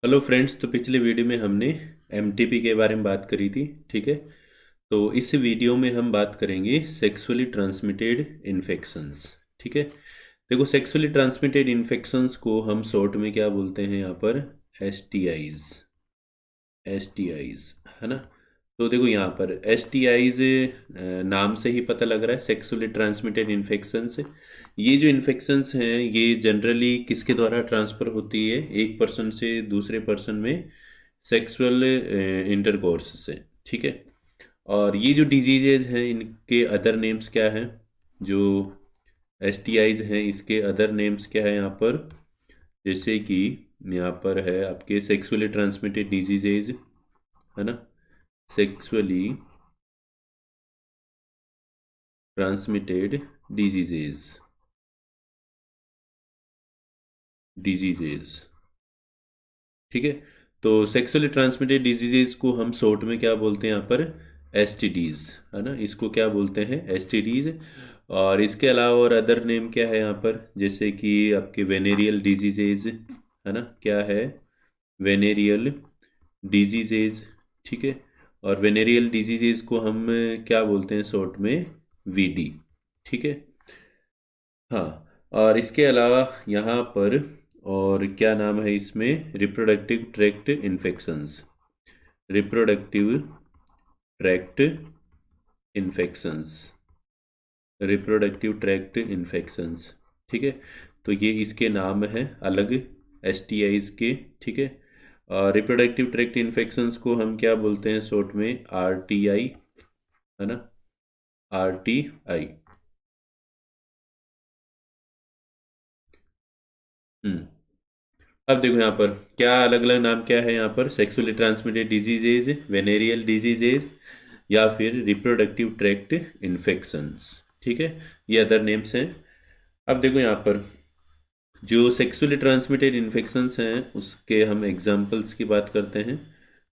Hello friends. तो पिछले video में हमने एमटीपी के बारे में बात करी थी। ठीक है। तो इस वीडियो में हम बात करेंगे सेक्सुअली ट्रांसमिटेड इन्फेक्शंस। ठीक है। देखो, सेक्सुअली ट्रांसमिटेड इन्फेक्शंस को हम शॉर्ट में क्या बोलते हैं यहाँ पर? एसटीआईज। एसटीआईज, है ना। तो देखो यहाँ पर एसटीआईज नाम से ही पता लग रहा है, सेक्सुअली ट्रांसमिटेड इन्फेक्शंस। ये जो इन्फेक्शंस हैं ये जनरली किसके द्वारा ट्रांसफ़र होती है? एक पर्सन से दूसरे पर्सन में सेक्सुअल इंटरकोर्स से। ठीक है। और ये जो डिजीजेज हैं इनके अदर नेम्स क्या हैं? जो एसटीआईज हैं इसके अदर नेम्स क्या है यहाँ पर? जैसे कि यहाँ पर है आपके सेक्सुअली ट्रांसमिटेड डिजीजेज, है ना। Sexually transmitted diseases. डिजीजेज। ठीक है। तो सेक्सुअली ट्रांसमिटेड डिजीजेज को हम शॉर्ट में क्या बोलते हैं यहाँ पर? एसटीडीज, है ना। इसको क्या बोलते हैं? एसटीडीज। और इसके अलावा और अदर नेम क्या है यहाँ पर? जैसे कि आपके वेनेरियल डिजीजेज, है ना। क्या है? Venereal diseases. ठीक है। और वेनेरियल डिजीजेज को हम क्या बोलते हैं शॉर्ट में? वीडी। ठीक है। हाँ। और इसके अलावा यहाँ पर और क्या नाम है इसमें? Reproductive tract infections. Reproductive tract infections. Reproductive tract infections. ठीक है। तो ये इसके नाम हैं अलग, एसटीआईज के। ठीक है। और रिप्रोडक्टिव ट्रैक्ट इन्फेक्शंस को हम क्या बोलते हैं शॉर्ट में? आरटीआई, है ना। आरटीआई। हम्म। अब देखो यहाँ पर क्या अलग अलग नाम क्या है यहाँ पर? Sexually transmitted diseases, venereal diseases, या फिर रिप्रोडक्टिव ट्रैक्ट इन्फेक्शंस। ठीक है। ये अदर नेम्स हैं। अब देखो यहाँ पर जो सेक्सुअली ट्रांसमिटेड इन्फेक्शंस हैं उसके हम एग्जाम्पल्स की बात करते हैं।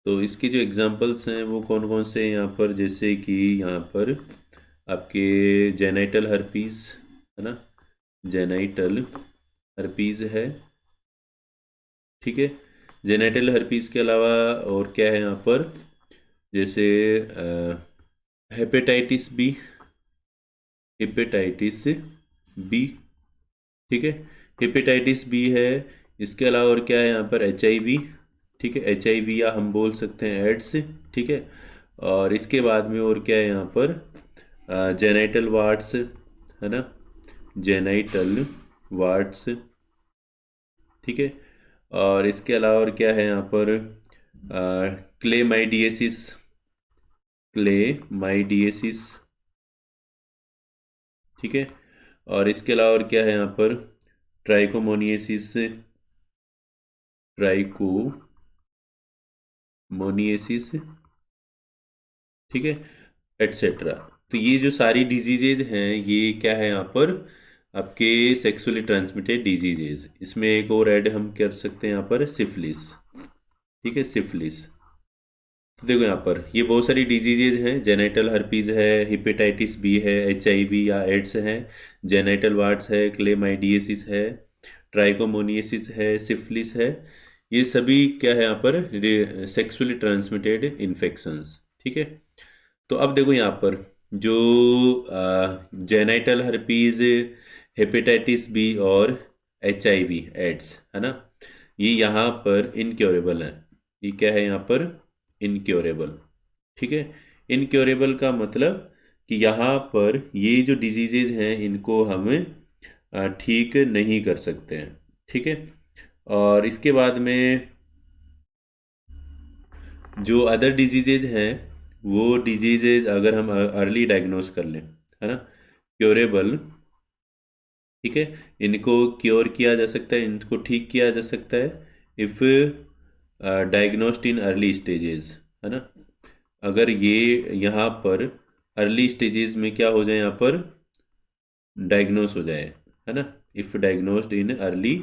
तो इसके जो एग्जाम्पल्स हैं वो कौन कौन से हैं यहाँ पर? जैसे कि यहाँ पर आपके जेनाइटल हर्पीज, है ना। जेनाइटल हर्पीज है। ठीक है। जेनेटल हर्पीस के अलावा और क्या है यहाँ पर? जैसे हेपेटाइटिस बी। Hepatitis B. ठीक है। हेपेटाइटिस बी है। इसके अलावा और क्या है यहाँ पर? एचआईवी। ठीक है। एचआईवी या हम बोल सकते हैं एड्स। ठीक है। और इसके बाद में और क्या है यहाँ पर? जेनाइटल वार्ड्स, है ना। Genital wards. ठीक है। और इसके अलावा और क्या है यहाँ पर? क्लेमाइडियसिस। क्लेमाइडियसिस। ठीक है। और इसके अलावा और क्या है यहाँ पर? ट्राइकोमोनियसिस। ट्राइकोमोनियसिस। ठीक है। एटसेट्रा। तो ये जो सारी डिजीजेज हैं ये क्या है यहाँ पर? आपके सेक्सुअली ट्रांसमिटेड डिजीजेज। इसमें एक और ऐड हम कर सकते हैं यहाँ पर, सिफिलिस। ठीक है। सिफिलिस। तो देखो यहाँ पर ये बहुत सारी डिजीजेज हैं। जेनाइटल हर्पीज है, हेपेटाइटिस बी है, एचआईवी या एड्स है, जेनाइटल वार्ड्स है, क्लेमाइडियसिस है, ट्राइकोमोनियसिस है, सिफिलिस है। ये सभी क्या है यहाँ पर? Sexually transmitted infections. ठीक है। तो अब देखो यहाँ पर जो जेनाइटल हर्पीज, हेपेटाइटिस बी और एचआईवी एड्स, है ना, ये यहाँ पर इनक्योरेबल है। ये क्या है यहाँ पर? इनक्योरेबल। ठीक है। इनक्योरेबल का मतलब कि यहाँ पर ये जो डिजीजेज हैं इनको हम ठीक नहीं कर सकते हैं। ठीक है। और इसके बाद में जो अदर डिजीजेज हैं वो डिजीजेज अगर हम अर्ली डायग्नोस कर लें, है ना, क्योरेबल। ठीक है। इनको क्योर किया जा सकता है, इनको ठीक किया जा सकता है if diagnosed in early stages, है ना। अगर ये यहाँ पर अर्ली स्टेजेस में क्या हो जाए? यहाँ पर डायग्नोस हो जाए, है ना। If diagnosed in early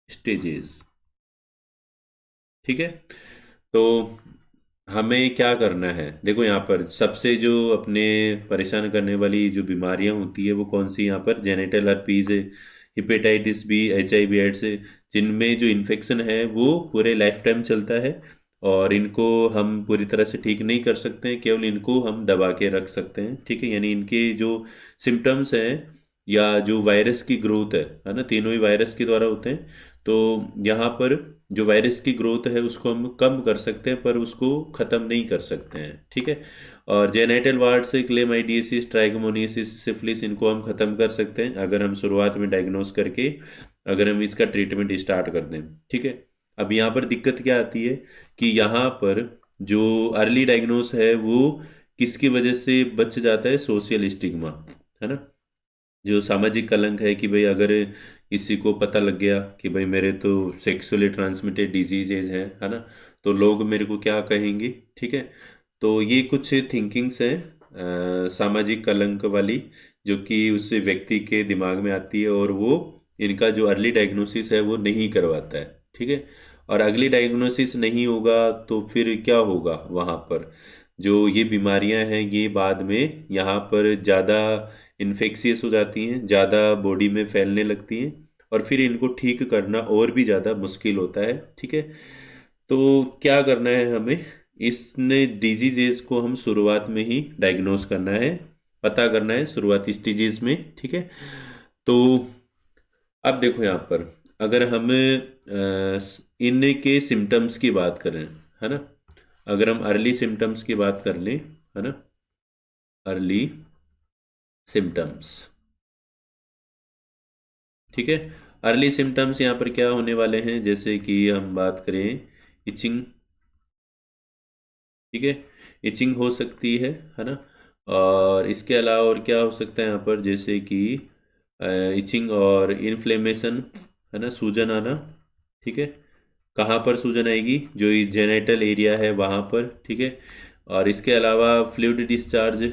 stages. ठीक है। तो हमें क्या करना है? देखो यहाँ पर सबसे जो अपने परेशान करने वाली जो बीमारियां होती है वो कौन सी? यहाँ पर genital herpes hepatitis B, HIV AIDS, जिनमें जो इन्फेक्शन है वो पूरे लाइफ टाइम चलता है और इनको हम पूरी तरह से ठीक नहीं कर सकते हैं, केवल इनको हम दबा के रख सकते हैं। ठीक है, यानी इनके जो सिम्टम्स हैं या जो वायरस की ग्रोथ है ना, तीनों ही वायरस के द्वारा होते हैं। तो यहाँ पर जो वायरस की ग्रोथ है उसको हम कम कर सकते हैं पर उसको ख़त्म नहीं कर सकते हैं। ठीक है, और जेनाइटल वार्ड्स, क्लेमाइडियसिस, ट्राइकोमोनियसिस, सिफिलिस, इनको हम ख़त्म कर सकते हैं अगर हम शुरुआत में डायग्नोस करके अगर हम इसका ट्रीटमेंट स्टार्ट कर दें। ठीक है, अब यहाँ पर दिक्कत क्या आती है कि यहाँ पर जो अर्ली डायग्नोस है वो किसकी वजह से बच जाता है, सोशल स्टिग्मा, है ना, जो सामाजिक कलंक है कि भाई अगर किसी को पता लग गया कि भाई मेरे तो सेक्सुअली ट्रांसमिटेड डिजीजेज हैं, है ना, तो लोग मेरे को क्या कहेंगे। ठीक है, तो ये कुछ थिंकिंग्स हैं सामाजिक कलंक वाली, जो कि उस व्यक्ति के दिमाग में आती है और वो इनका जो अर्ली डायग्नोसिस है वो नहीं करवाता है। ठीक है, और अगली डायग्नोसिस नहीं होगा तो फिर क्या होगा, वहाँ पर जो ये बीमारियां हैं ये बाद में यहाँ पर ज़्यादा इन्फेक्शियस हो जाती हैं, ज़्यादा बॉडी में फैलने लगती हैं और फिर इनको ठीक करना और भी ज़्यादा मुश्किल होता है। ठीक है, तो क्या करना है हमें, इसने डिजीजेस को हम शुरुआत में ही डायग्नोस करना है, पता करना है शुरुआती स्टेजेस में। ठीक है, तो अब देखो यहाँ पर अगर हम इनके सिम्टम्स की बात करें, है ना, अगर हम अर्ली सिम्टम्स की बात कर लें, है ना, अर्ली सिम्टम्स। ठीक है, अर्ली सिम्टम्स यहाँ पर क्या होने वाले हैं, जैसे कि हम बात करें इचिंग। ठीक है, इचिंग हो सकती है ना, और इसके अलावा और क्या हो सकता है यहाँ पर, जैसे कि इचिंग और इन्फ्लेमेशन, है ना, सूजन आना। ठीक है, कहाँ पर सूजन आएगी, जो ये जेनेटल एरिया है वहाँ पर। ठीक है, और इसके अलावा फ्लूइड डिस्चार्ज,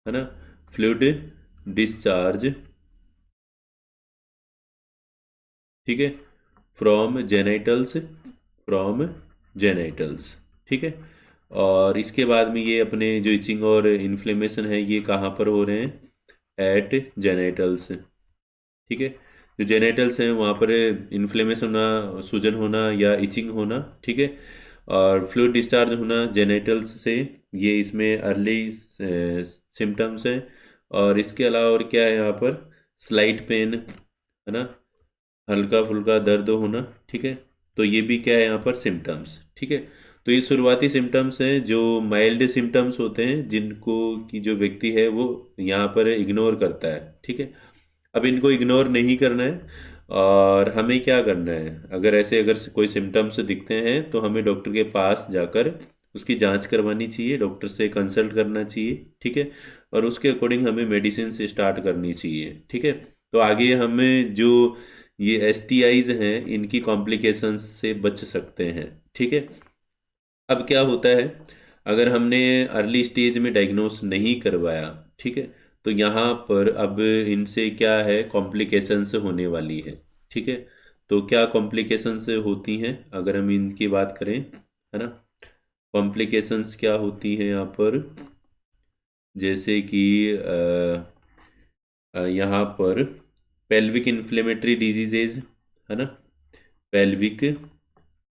है ना, फ्लूइड डिस्चार्ज। ठीक है, फ्रॉम जेनाइटल्स, फ्रॉम जेनाइटल्स। ठीक है, और इसके बाद में ये अपने जो इचिंग और इन्फ्लेमेशन है ये कहाँ पर हो रहे हैं, एट जेनाइटल्स। ठीक है, जो जेनेटल्स हैं वहाँ पर इन्फ्लेमेशन होना, सूजन होना या इचिंग होना। ठीक है, और फ्लूइड डिस्चार्ज होना जेनेटल्स से, ये इसमें अर्ली सिम्टम्स हैं। और इसके अलावा और क्या है यहाँ पर, स्लाइट पेन, है ना, हल्का फुल्का दर्द होना। ठीक है, तो ये भी क्या है यहाँ पर, सिम्टम्स। ठीक है, तो ये शुरुआती सिम्टम्स हैं जो माइल्ड सिम्टम्स होते हैं, जिनको कि जो व्यक्ति है वो यहाँ पर इग्नोर करता है। ठीक है, अब इनको इग्नोर नहीं करना है और हमें क्या करना है, अगर ऐसे अगर कोई सिम्टम्स दिखते हैं तो हमें डॉक्टर के पास जाकर उसकी जांच करवानी चाहिए, डॉक्टर से कंसल्ट करना चाहिए। ठीक है, और उसके अकॉर्डिंग हमें मेडिसिन से स्टार्ट करनी चाहिए। ठीक है, तो आगे हमें जो ये STIs हैं इनकी कॉम्प्लिकेशंस से बच सकते हैं। ठीक है, अब क्या होता है, अगर हमने अर्ली स्टेज में डायग्नोस नहीं करवाया, ठीक है, तो यहाँ पर अब इनसे क्या है, कॉम्प्लिकेशंस होने वाली है। ठीक है, तो क्या कॉम्प्लिकेशंस होती हैं अगर हम इनकी बात करें, है ना, कॉम्प्लिकेशंस क्या होती हैं यहाँ पर, जैसे कि यहाँ पर पेल्विक इन्फ्लेमेटरी डिजीजेज, है ना, पेल्विक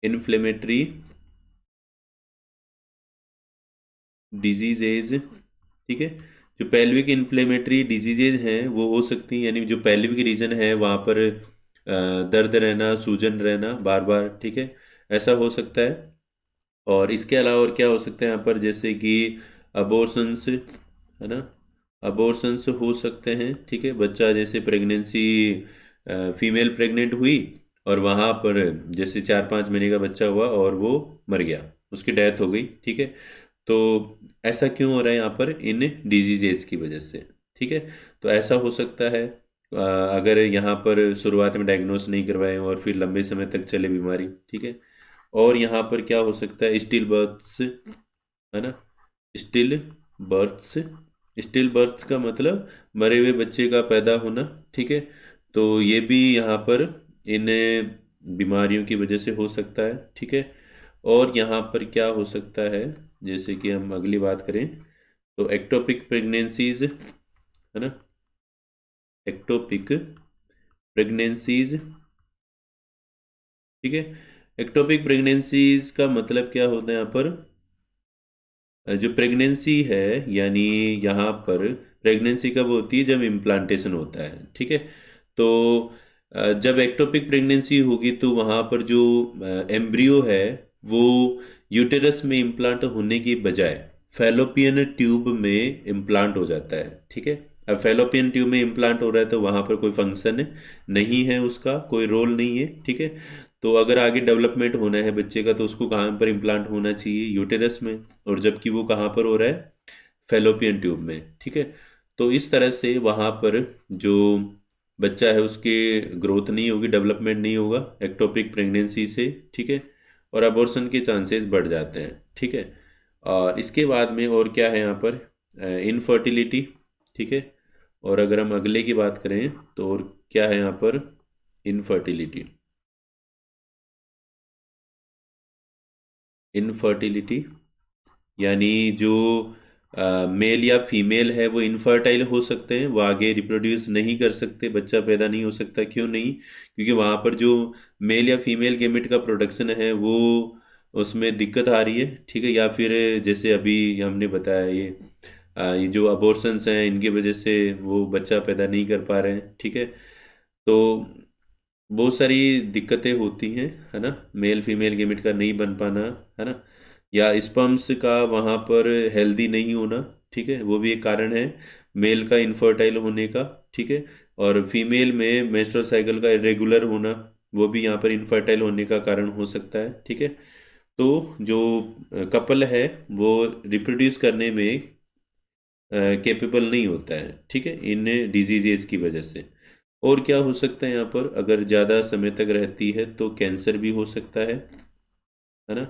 इन्फ्लेमेटरी डिजीजेज। ठीक है, जो पेल्विक इन्फ्लेमेटरी डिजीजेज हैं वो हो सकती हैं, यानी जो पेल्विक रीजन है वहाँ पर दर्द रहना, सूजन रहना बार बार। ठीक है, ऐसा हो सकता है। और इसके अलावा और क्या हो सकता है यहाँ पर, जैसे कि अबॉर्शंस, है ना, अबॉर्शंस हो सकते हैं। ठीक है, बच्चा जैसे प्रेगनेंसी, फीमेल प्रेग्नेंट हुई और वहाँ पर जैसे 4-5 महीने का बच्चा हुआ और वो मर गया, उसकी डेथ हो गई। ठीक है, तो ऐसा क्यों हो रहा है यहाँ पर, इन डिजीजेस की वजह से। ठीक है, तो ऐसा हो सकता है अगर यहाँ पर शुरुआत में डायग्नोस नहीं करवाए और फिर लंबे समय तक चले बीमारी। ठीक है, और यहाँ पर क्या हो सकता है, स्टिल बर्थ्स, है ना, स्टिल बर्थ्स। स्टिल बर्थ्स का मतलब मरे हुए बच्चे का पैदा होना। ठीक है, तो ये भी यहाँ पर इन बीमारियों की वजह से हो सकता है। ठीक है, और यहाँ पर क्या हो सकता है, जैसे कि हम अगली बात करें तो एक्टोपिक प्रेगनेंसीज, है ना, एक्टोपिक प्रेगनेंसीज। ठीक है, एक्टोपिक प्रेगनेंसीज का मतलब क्या होता है यहाँ पर? जो प्रेगनेंसी है, यानी यहाँ पर प्रेगनेंसी कब होती है? जब इम्प्लांटेशन होता है। ठीक है, तो जब एक्टोपिक प्रेगनेंसी होगी तो वहाँ पर जो एम्ब्रियो है वो यूटेरस में इम्प्लांट होने की बजाय फैलोपियन ट्यूब में इम्प्लांट हो जाता है। ठीक है, अब फैलोपियन ट्यूब में इम्प्लांट हो रहा है तो वहाँ पर कोई फंक्शन नहीं है, उसका कोई रोल नहीं है। ठीक है, तो अगर आगे डेवलपमेंट होना है बच्चे का तो उसको कहाँ पर इम्प्लांट होना चाहिए? यूटेरस में। और जबकि वो कहाँ पर हो रहा है? फैलोपियन ट्यूब में। ठीक है, तो इस तरह से वहाँ पर जो बच्चा है उसके ग्रोथ नहीं होगी, डेवलपमेंट नहीं होगा एक्टोपिक प्रेगनेंसी से। ठीक है, और अबॉर्शन के चांसेस बढ़ जाते हैं। ठीक है, और इसके बाद में और क्या है यहाँ पर? इनफर्टिलिटी। ठीक है, और अगर हम अगले की बात करें तो और क्या है यहाँ पर? इनफर्टिलिटी। इनफर्टिलिटी यानी जो मेल या फीमेल है वो इनफर्टाइल हो सकते हैं, वो आगे रिप्रोड्यूस नहीं कर सकते, बच्चा पैदा नहीं हो सकता। क्यों नहीं? क्योंकि वहाँ पर जो मेल या फीमेल गेमेट का प्रोडक्शन है वो उसमें दिक्कत आ रही है। ठीक है, या फिर जैसे अभी हमने बताया ये जो अबॉर्शंस हैं इनकी वजह से वो बच्चा पैदा नहीं कर पा रहे हैं। ठीक है, तो बहुत सारी दिक्कतें होती हैं, है ना? मेल फीमेल गेमेट का नहीं बन पाना, है ना? या स्पर्म्स का वहाँ पर हेल्दी नहीं होना। ठीक है, वो भी एक कारण है मेल का इनफर्टाइल होने का। ठीक है, और फीमेल में मेंस्ट्रुअल साइकिल का इरेगुलर होना वो भी यहाँ पर इनफर्टाइल होने का कारण हो सकता है। ठीक है, तो जो कपल है वो रिप्रोड्यूस करने में कैपेबल नहीं होता है। ठीक है, इन डिजीजेस की वजह से। और क्या हो सकता है यहाँ पर? अगर ज़्यादा समय तक रहती है तो कैंसर भी हो सकता है ना?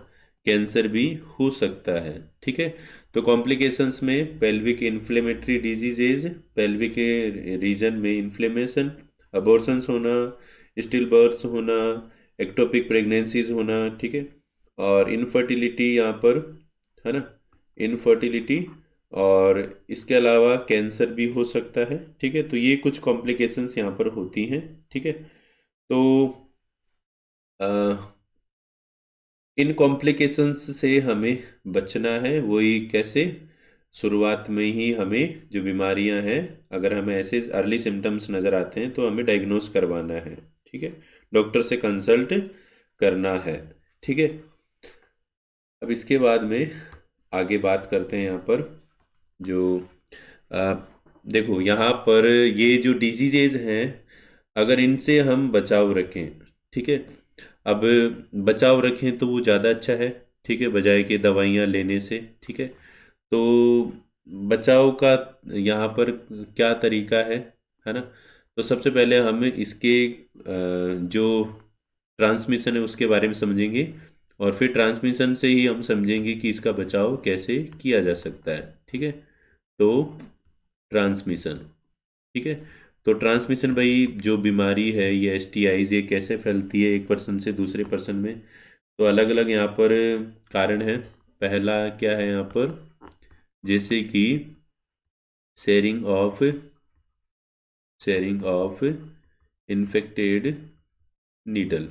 कैंसर भी हो सकता है। ठीक है, तो कॉम्प्लिकेशंस में पेल्विक इन्फ्लेमेटरी डिजीजेज, पेल्विक के रीजन में इन्फ्लेमेशन, अबॉर्शंस होना, स्टिल बर्थ्स होना, एक्टोपिक प्रेगनेंसीज होना। ठीक है, और इनफर्टिलिटी यहाँ पर, है ना? इनफर्टिलिटी, और इसके अलावा कैंसर भी हो सकता है। ठीक है, तो ये कुछ कॉम्प्लिकेशंस यहाँ पर होती हैं। ठीक है, तो अ, इन कॉम्प्लिकेशंस से हमें बचना है। वही कैसे? शुरुआत में ही हमें जो बीमारियां हैं, अगर हमें ऐसे अर्ली सिम्टम्स नज़र आते हैं तो हमें डायग्नोस करवाना है। ठीक है, डॉक्टर से कंसल्ट करना है। ठीक है, अब इसके बाद में आगे बात करते हैं यहाँ पर जो आ, देखो यहाँ पर ये जो डिजीजेज हैं, अगर इनसे हम बचाव रखें, ठीक है, अब बचाव रखें तो वो ज़्यादा अच्छा है। ठीक है, बजाय कि दवाइयाँ लेने से। ठीक है, तो बचाव का यहाँ पर क्या तरीका है ना? तो सबसे पहले हम इसके जो ट्रांसमिशन है उसके बारे में समझेंगे, और फिर ट्रांसमिशन से ही हम समझेंगे कि इसका बचाव कैसे किया जा सकता है। ठीक है, तो ट्रांसमिशन। ठीक है, तो ट्रांसमिशन भाई जो बीमारी है ये एसटीआईज ये कैसे फैलती है एक पर्सन से दूसरे पर्सन में? तो अलग अलग यहाँ पर कारण है। पहला क्या है यहाँ पर? जैसे कि sharing of infected needle,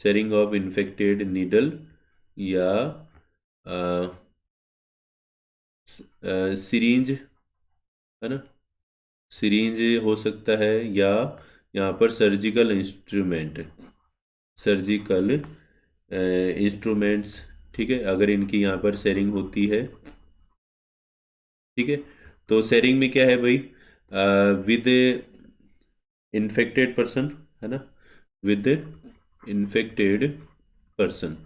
sharing of infected needle, या सिरिंज, है ना? सिरिंज हो सकता है, या यहाँ पर सर्जिकल इंस्ट्रूमेंट्स। ठीक है, अगर इनकी यहाँ पर शेयरिंग होती है। ठीक है, तो शेयरिंग में क्या है भाई? विद इन्फेक्टेड पर्सन, है ना? With infected person.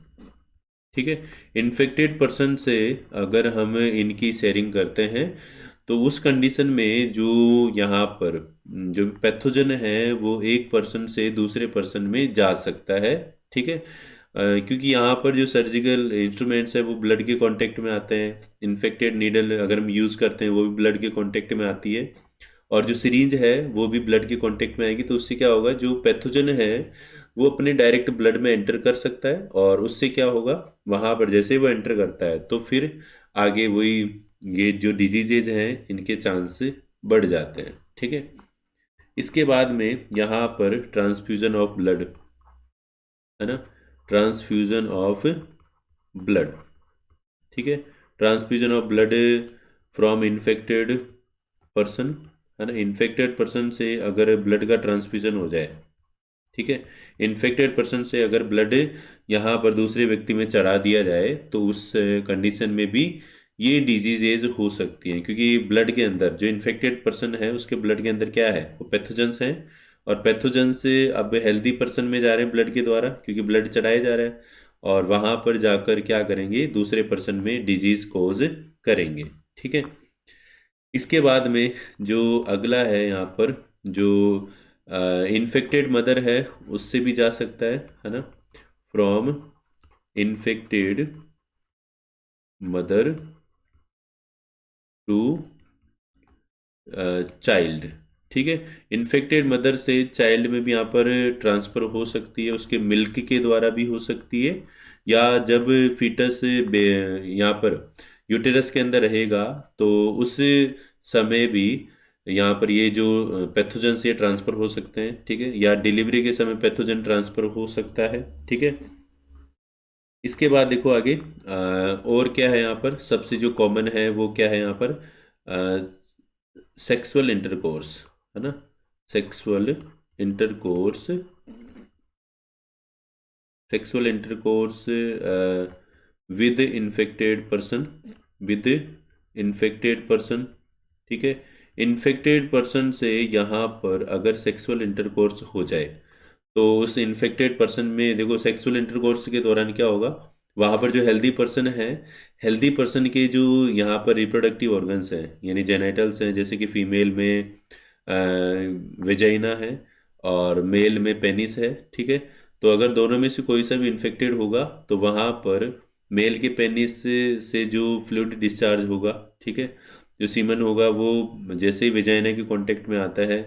ठीक है, इन्फेक्टेड पर्सन से अगर हम इनकी शेयरिंग करते हैं तो उस कंडीशन में जो यहाँ पर जो पैथोजन है वो एक पर्सन से दूसरे पर्सन में जा सकता है। ठीक है, क्योंकि यहाँ पर जो सर्जिकल इंस्ट्रूमेंट्स है वो ब्लड के कांटेक्ट में आते हैं। इन्फेक्टेड नीडल अगर हम यूज़ करते हैं वो भी ब्लड के कांटेक्ट में आती है, और जो सिरिंज है वो भी ब्लड के कांटेक्ट में आएगी। तो उससे क्या होगा? जो पैथोजन है वो अपने डायरेक्ट ब्लड में एंटर कर सकता है, और उससे क्या होगा? वहां पर जैसे ही वो एंटर करता है तो फिर आगे वही ये जो डिजीजेज हैं इनके चांस बढ़ जाते हैं। ठीक है, इसके बाद में यहाँ पर ट्रांसफ्यूजन ऑफ ब्लड, है ना, ट्रांसफ्यूजन ऑफ ब्लड, ठीक है, transfusion of blood from infected person, है ना, इन्फेक्टेड पर्सन से अगर ब्लड का ट्रांसफ्यूजन हो जाए, ठीक है, इन्फेक्टेड पर्सन से अगर ब्लड यहाँ पर दूसरे व्यक्ति में चढ़ा दिया जाए तो उस कंडीशन में भी ये डिजीजेज हो सकती हैं, क्योंकि ब्लड के अंदर जो इन्फेक्टेड पर्सन है उसके ब्लड के अंदर क्या है, वो पैथोजेंस हैं, और पैथोजन से अब हेल्दी पर्सन में जा रहे हैं ब्लड के द्वारा, क्योंकि ब्लड चढ़ाया जा रहा है, और वहां पर जाकर क्या करेंगे, दूसरे पर्सन में डिजीज कोज करेंगे, ठीक है। इसके बाद में जो अगला है यहाँ पर, जो इन्फेक्टेड मदर है उससे भी जा सकता है ना, from infected mother to child, ठीक है, इन्फेक्टेड मदर से चाइल्ड में भी यहाँ पर ट्रांसफर हो सकती है, उसके मिल्क के द्वारा भी हो सकती है, या जब फीटस यहाँ पर यूटेरस के अंदर रहेगा तो उस समय भी यहाँ पर ये जो पैथोजन से ट्रांसफर हो सकते हैं, ठीक है, या डिलीवरी के समय पैथोजन ट्रांसफर हो सकता है, ठीक है। इसके बाद देखो आगे और क्या है यहाँ पर, सबसे जो कॉमन है वो क्या है यहाँ पर, सेक्सुअल इंटरकोर्स, है ना, sexual intercourse, sexual intercourse with infected person, with infected person, ठीक है, इन्फेक्टेड पर्सन से यहाँ पर अगर सेक्सुअल इंटरकोर्स हो जाए तो उस इन्फेक्टेड पर्सन में देखो सेक्सुअल इंटरकोर्स के दौरान क्या होगा, वहाँ पर जो हेल्दी पर्सन है, हेल्दी पर्सन के जो यहाँ पर रिप्रोडक्टिव ऑर्गन्स हैं यानी जेनाइटल्स हैं, जैसे कि फीमेल में वेजाइना है और मेल में पेनिस है, ठीक है, तो अगर दोनों में से कोई सा भी इन्फेक्टेड होगा तो वहाँ पर मेल के पेनिस से जो फ्लूइड डिस्चार्ज होगा, ठीक है, जो सीमन होगा वो जैसे ही वेजाइना के कांटेक्ट में आता है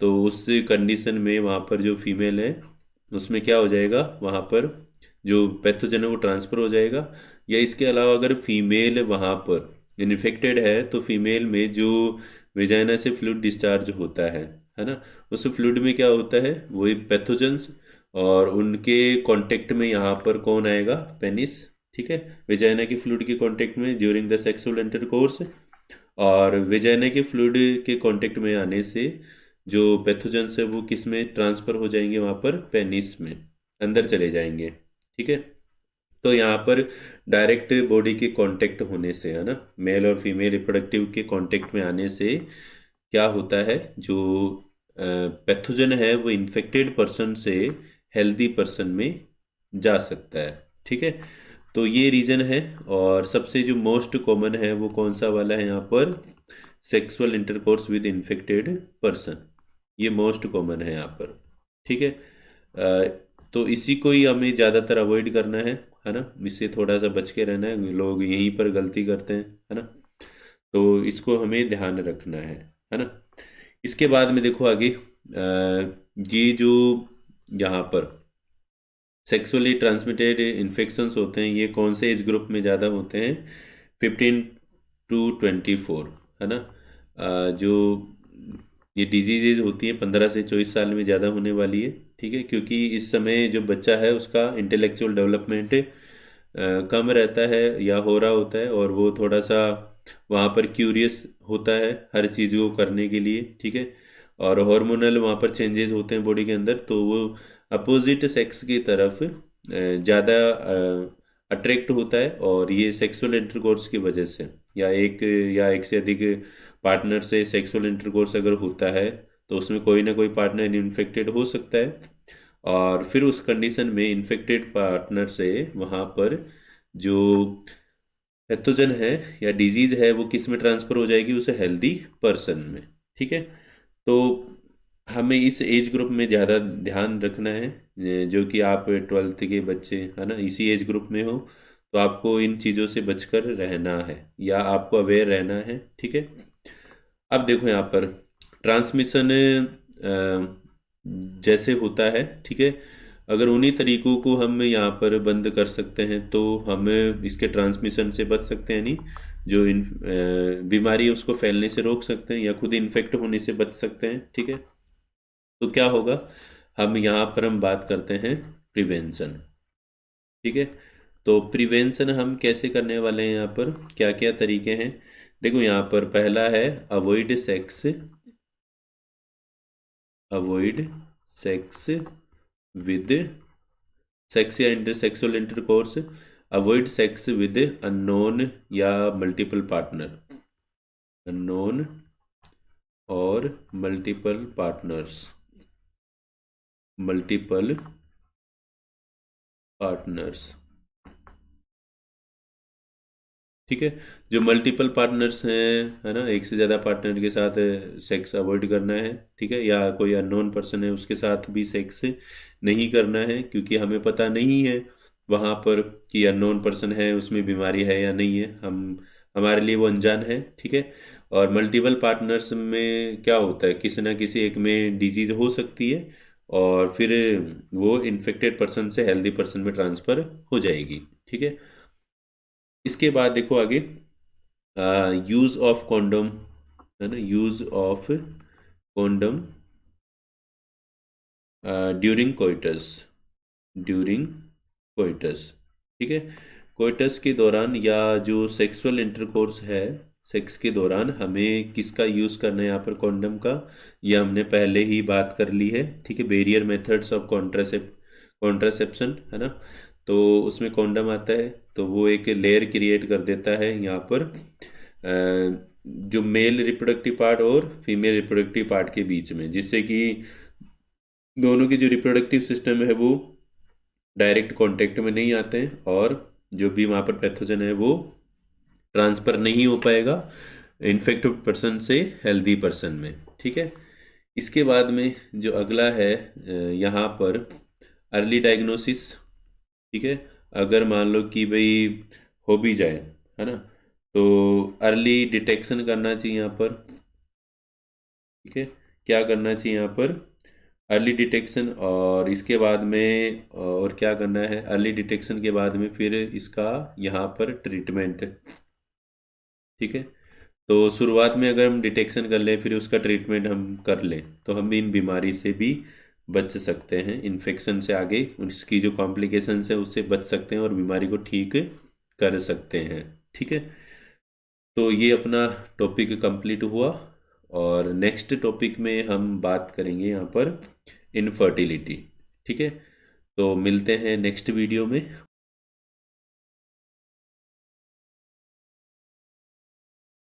तो उस कंडीशन में वहाँ पर जो फीमेल है उसमें क्या हो जाएगा, वहाँ पर जो पैथोजन है वो ट्रांसफर हो जाएगा। या इसके अलावा अगर फीमेल वहाँ पर इन्फेक्टेड है तो फीमेल में जो वेजाइना से फ्लूइड डिस्चार्ज होता है ना, उस फ्लूइड में क्या होता है, वही पैथोजेंस, और उनके कांटेक्ट में यहाँ पर कौन आएगा, पेनिस, ठीक है, वेजाइना की फ्लूइड के कांटेक्ट में ड्यूरिंग द सेक्सुअल इंटरकोर्स, और वेजाइना के फ्लूइड के कांटेक्ट में आने से जो पैथोजेंस है वो किस में ट्रांसफर हो जाएंगे, वहाँ पर पेनिस में अंदर चले जाएंगे, ठीक है। तो यहाँ पर डायरेक्ट बॉडी के कांटेक्ट होने से, है ना, मेल और फीमेल रिप्रोडक्टिव के कांटेक्ट में आने से क्या होता है, जो पैथोजन है वो इन्फेक्टेड पर्सन से हेल्दी पर्सन में जा सकता है, ठीक है। तो ये रीजन है, और सबसे जो मोस्ट कॉमन है वो कौन सा वाला है यहाँ पर, sexual intercourse with infected person, ये मोस्ट कॉमन है यहाँ पर, ठीक है। तो इसी को ही हमें ज़्यादातर अवॉइड करना है ना, इससे थोड़ा सा बच के रहना है, लोग यहीं पर गलती करते हैं, है ना, तो इसको हमें ध्यान रखना है ना। इसके बाद में देखो आगे ये जो यहाँ पर सेक्सुअली ट्रांसमिटेड इन्फेक्शंस होते हैं ये कौन से एज ग्रुप में ज़्यादा होते हैं, 15 to 24, है ना, जो ये डिजीजेज होती है 15 से 24 साल में ज़्यादा होने वाली है, ठीक है, क्योंकि इस समय जो बच्चा है उसका इंटेलेक्चुअल डेवलपमेंट कम रहता है या हो रहा होता है, और वो थोड़ा सा वहाँ पर क्यूरियस होता है हर चीज़ को करने के लिए, ठीक है, और हार्मोनल वहाँ पर चेंजेस होते हैं बॉडी के अंदर, तो वो अपोजिट सेक्स की तरफ ज़्यादा अट्रैक्ट होता है, और ये सेक्सुअल इंटरकोर्स की वजह से या एक से अधिक पार्टनर से सेक्सुअल इंटरकोर्स अगर होता है तो उसमें कोई ना कोई पार्टनर इन्फेक्टेड हो सकता है, और फिर उस कंडीशन में इन्फेक्टेड पार्टनर से वहाँ पर जो पैथोजन है या डिजीज है वो किस में ट्रांसफर हो जाएगी, उसे हेल्दी पर्सन में, ठीक है। तो हमें इस एज ग्रुप में ज़्यादा ध्यान रखना है, जो कि आप 12th के बच्चे, है ना, इसी एज ग्रुप में हो, तो आपको इन चीज़ों से बचकर रहना है या आपको अवेयर रहना है, ठीक है। अब देखो यहाँ पर ट्रांसमिशन जैसे होता है, ठीक है, अगर उन्हीं तरीकों को हम यहाँ पर बंद कर सकते हैं तो हम इसके ट्रांसमिशन से बच सकते हैं, नहीं जो बीमारी है उसको फैलने से रोक सकते हैं या खुद इन्फेक्ट होने से बच सकते हैं, ठीक है। तो क्या होगा, हम यहाँ पर हम बात करते हैं प्रिवेंशन। ठीक है, तो प्रिवेंशन हम कैसे करने वाले हैं, यहाँ पर क्या क्या तरीके हैं। देखो यहाँ पर पहला है avoid sex, avoid sex with, sex या intersexual intercourse, avoid sex with unknown या मल्टीपल पार्टनर, अननोन और मल्टीपल पार्टनर्स, मल्टीपल पार्टनर्स। ठीक है, जो मल्टीपल पार्टनर्स हैं, है ना, एक से ज़्यादा पार्टनर के साथ सेक्स अवॉइड करना है। ठीक है, या कोई अननोन पर्सन है उसके साथ भी सेक्स नहीं करना है, क्योंकि हमें पता नहीं है वहाँ पर कि अननोन पर्सन है उसमें बीमारी है या नहीं है, हमारे लिए वो अनजान है। ठीक है, और मल्टीपल पार्टनर्स में क्या होता है, किसी ना किसी एक में डिजीज हो सकती है और फिर वो इन्फेक्टेड पर्सन से हेल्दी पर्सन में ट्रांसफ़र हो जाएगी। ठीक है, इसके बाद देखो आगे, यूज ऑफ कॉन्डम, है ना, use of condom during coitus, during coitus. ठीक है, कोइटस के दौरान या जो सेक्सुअल इंटरकोर्स है, सेक्स के दौरान हमें किसका यूज़ करना है यहाँ पर, कॉन्डम का। ये हमने पहले ही बात कर ली है। ठीक है, वेरियर मेथड्स ऑफ कॉन्ट्रासेप्शन, है ना, तो उसमें कॉन्डम आता है, तो वो एक लेयर क्रिएट कर देता है यहाँ पर जो मेल रिप्रोडक्टिव पार्ट और फीमेल रिप्रोडक्टिव पार्ट के बीच में, जिससे कि दोनों के जो रिप्रोडक्टिव सिस्टम है वो डायरेक्ट कांटेक्ट में नहीं आते हैं, और जो भी वहाँ पर पैथोजन है वो ट्रांसफर नहीं हो पाएगा इन्फेक्टेड पर्सन से हेल्दी पर्सन में। ठीक है, इसके बाद में जो अगला है यहाँ पर अर्ली डायग्नोसिस। ठीक है, अगर मान लो कि भाई हो भी जाए, है ना, तो अर्ली डिटेक्शन करना चाहिए यहाँ पर। ठीक है, क्या करना चाहिए यहाँ पर, अर्ली डिटेक्शन, और इसके बाद में और क्या करना है, अर्ली डिटेक्शन के बाद में फिर इसका यहाँ पर ट्रीटमेंट। ठीक है, तो शुरुआत में अगर हम डिटेक्शन कर लें फिर उसका ट्रीटमेंट हम कर लें तो हम इन बीमारी से भी बच सकते हैं, इन्फेक्शन से आगे उसकी जो कॉम्प्लिकेशंस है उससे बच सकते हैं और बीमारी को ठीक कर सकते हैं। ठीक है, तो ये अपना टॉपिक कंप्लीट हुआ, और नेक्स्ट टॉपिक में हम बात करेंगे यहाँ पर इनफर्टिलिटी। ठीक है, तो मिलते हैं नेक्स्ट वीडियो में।